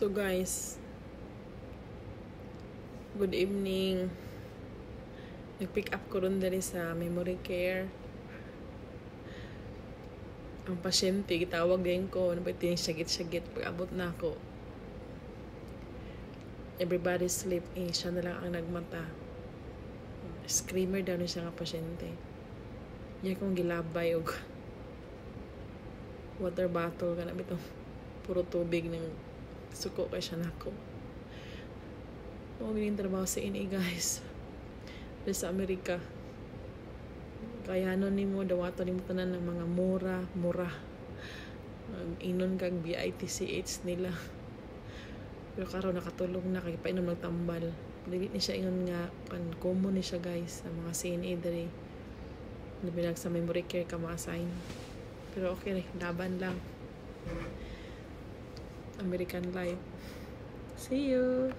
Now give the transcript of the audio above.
So guys, good evening. Nag-pick up ko ron dali sa memory care. Ang pasyente, gitawag din ko, nabitin syagit-syagit pag abot na ako. Everybody sleep, siya na lang ang nagmata. Screamer daw na siya nga pasyente. Yan kong gilabay og water bottle ka na bitong puro tubig ng suko kay siya nako. Huwag trabaho sa ini guys. Dito sa Amerika. Kaya ano ni mo, dawato ni mo tanan ng mga mura. Inon kag BITCH nila. Pero karon nakatulog na kay painom nagtambal. Dili ni siya ingon nga pan common ni siya guys sa mga CNA diri. Nabilag sa memory care ka ma-assign. Pero okay, laban lang. American life. See you!